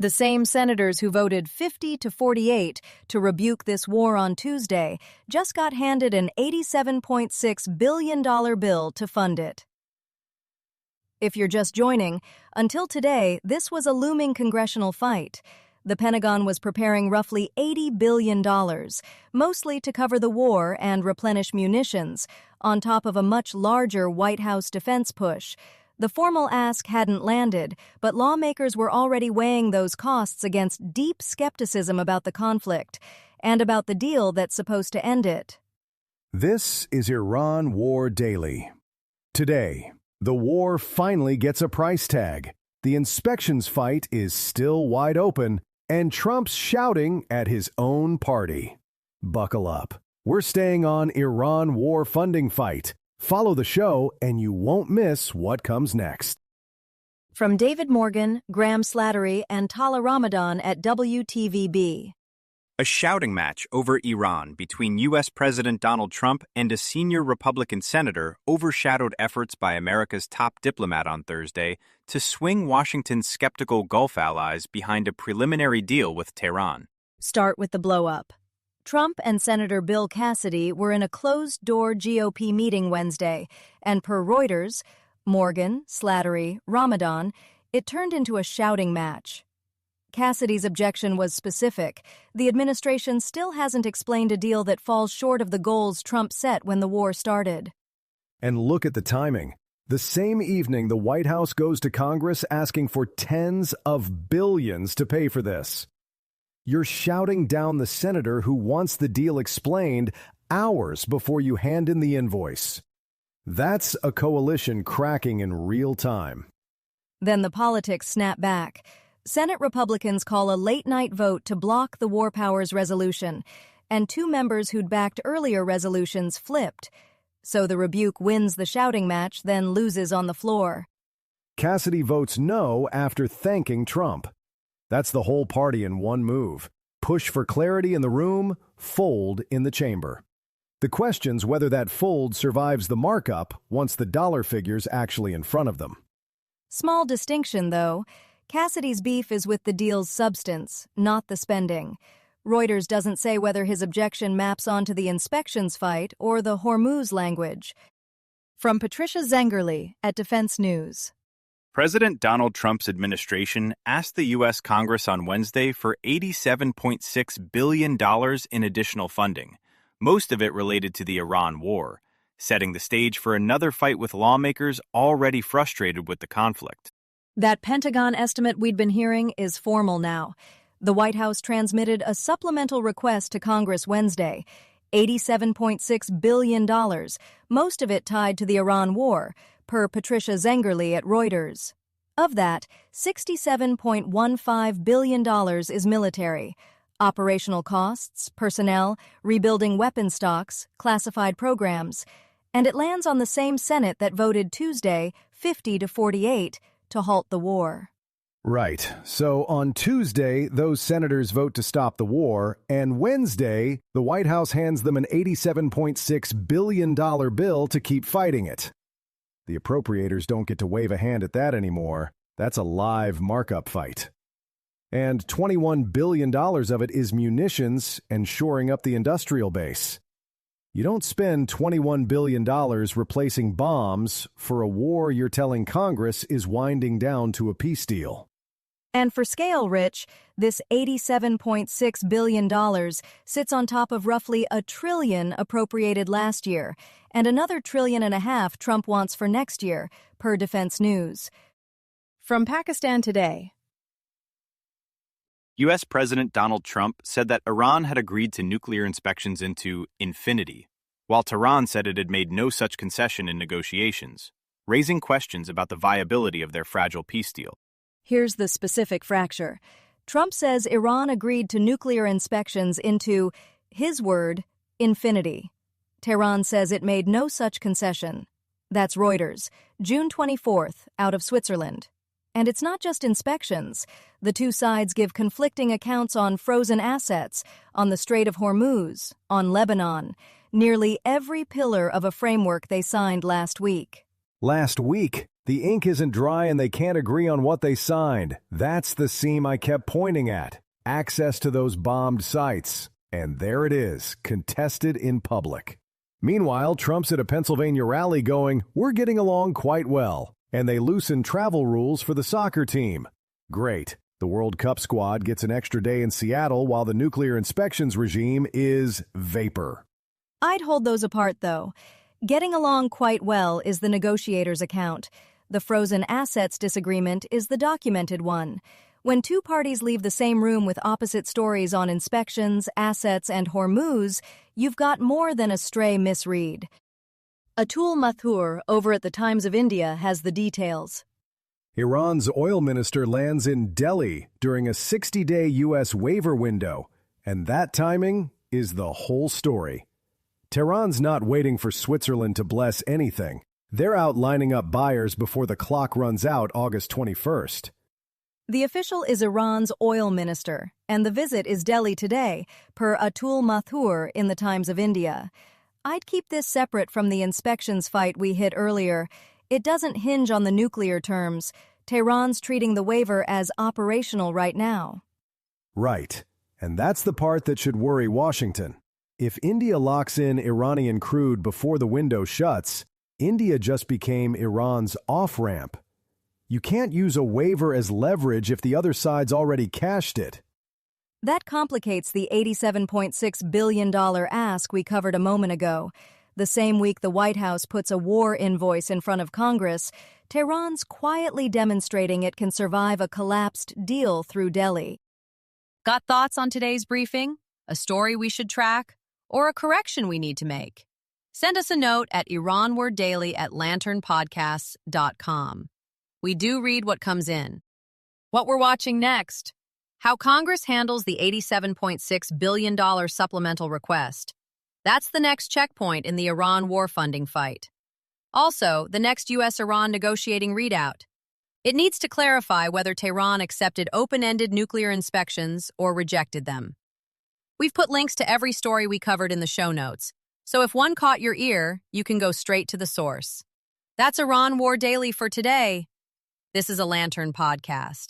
The same senators who voted 50 to 48 to rebuke this war on Tuesday just got handed an $87.6 billion bill to fund it. If you're just joining, until today, this was a looming congressional fight. The Pentagon was preparing roughly $80 billion, mostly to cover the war and replenish munitions, on top of a much larger White House defense push. The formal ask hadn't landed, but lawmakers were already weighing those costs against deep skepticism about the conflict and about the deal that's supposed to end it. This is Iran War Daily. Today, the war finally gets a price tag. The inspections fight is still wide open, and Trump's shouting at his own party. Buckle up. We're staying on Iran war funding fight. Follow the show, and you won't miss what comes next. From David Morgan, Graham Slattery, and Tala Ramadan at WTVB. A shouting match over Iran between U.S. President Donald Trump and a senior Republican senator overshadowed efforts by America's top diplomat on Thursday to swing Washington's skeptical Gulf allies behind a preliminary deal with Tehran. Start with the blow-up. Trump and Senator Bill Cassidy were in a closed-door GOP meeting Wednesday, and per Reuters, Morgan, Slattery, Ramadan, it turned into a shouting match. Cassidy's objection was specific. The administration still hasn't explained a deal that falls short of the goals Trump set when the war started. And look at the timing. The same evening, the White House goes to Congress asking for tens of billions to pay for this. You're shouting down the senator who wants the deal explained hours before you hand in the invoice. That's a coalition cracking in real time. Then the politics snap back. Senate Republicans call a late-night vote to block the War Powers resolution, and two members who'd backed earlier resolutions flipped. So the rebuke wins the shouting match, then loses on the floor. Cassidy votes no after thanking Trump. That's the whole party in one move. Push for clarity in the room, fold in the chamber. The question's whether that fold survives the markup once the dollar figure's actually in front of them. Small distinction, though. Cassidy's beef is with the deal's substance, not the spending. Reuters doesn't say whether his objection maps onto the inspections fight or the Hormuz language. From Patricia Zengerle at Defense News. President Donald Trump's administration asked the U.S. Congress on Wednesday for $87.6 billion in additional funding, most of it related to the Iran war, setting the stage for another fight with lawmakers already frustrated with the conflict. That Pentagon estimate we'd been hearing is formal now. The White House transmitted a supplemental request to Congress Wednesday, $87.6 billion, most of it tied to the Iran war, per Patricia Zengerle at Reuters. Of that, $67.15 billion is military. Operational costs, personnel, rebuilding weapon stocks, classified programs. And it lands on the same Senate that voted Tuesday, 50 to 48, to halt the war. Right. So on Tuesday, those senators vote to stop the war, and Wednesday, the White House hands them an $87.6 billion bill to keep fighting it. The appropriators don't get to wave a hand at that anymore. That's a live markup fight. And $21 billion of it is munitions and shoring up the industrial base. You don't spend $21 billion replacing bombs for a war you're telling Congress is winding down to a peace deal. And for scale, Rich, this $87.6 billion sits on top of roughly $1 trillion appropriated last year, and another $1.5 trillion Trump wants for next year, per Defense News. From Pakistan Today. U.S. President Donald Trump said that Iran had agreed to nuclear inspections into infinity, while Tehran said it had made no such concession in negotiations, raising questions about the viability of their fragile peace deal. Here's the specific fracture. Trump says Iran agreed to nuclear inspections into, his word, infinity. Tehran says it made no such concession. That's Reuters, June 24th, out of Switzerland. And it's not just inspections. The two sides give conflicting accounts on frozen assets, on the Strait of Hormuz, on Lebanon, nearly every pillar of a framework they signed last week. Last week, The ink isn't dry and they can't agree on what they signed. That's the seam I kept pointing at. Access to those bombed sites. And there it is, contested in public. Meanwhile, Trump's at a Pennsylvania rally going, "We're getting along quite well." And they loosen travel rules for the soccer team. Great. The World Cup squad gets an extra day in Seattle while the nuclear inspections regime is vapor. I'd hold those apart, though. Getting along quite well is the negotiator's account. The frozen assets disagreement is the documented one. When two parties leave the same room with opposite stories on inspections, assets, and Hormuz, you've got more than a stray misread. Atul Mathur over at the Times of India has the details. Iran's oil minister lands in Delhi during a 60-day U.S. waiver window, and that timing is the whole story. Tehran's not waiting for Switzerland to bless anything. They're out lining up buyers before the clock runs out August 21st. The official is Iran's oil minister, and the visit is Delhi today, per Atul Mathur in the Times of India. I'd keep this separate from the inspections fight we hit earlier. It doesn't hinge on the nuclear terms. Tehran's treating the waiver as operational right now. Right. And that's the part that should worry Washington. If India locks in Iranian crude before the window shuts, India just became Iran's off-ramp. You can't use a waiver as leverage if the other side's already cashed it. That complicates the $87.6 billion ask we covered a moment ago. The same week the White House puts a war invoice in front of Congress, Tehran's quietly demonstrating it can survive a collapsed deal through Delhi. Got thoughts on today's briefing? A story we should track? Or a correction we need to make? Send us a note at iranworddaily@lanternpodcasts.com. We do read what comes in. What we're watching next: how Congress handles the $87.6 billion supplemental request. That's the next checkpoint in the Iran war funding fight. Also, the next U.S.-Iran negotiating readout. It needs to clarify whether Tehran accepted open-ended nuclear inspections or rejected them. We've put links to every story we covered in the show notes, so if one caught your ear, you can go straight to the source. That's Iran War Daily for today. This is a Lantern podcast.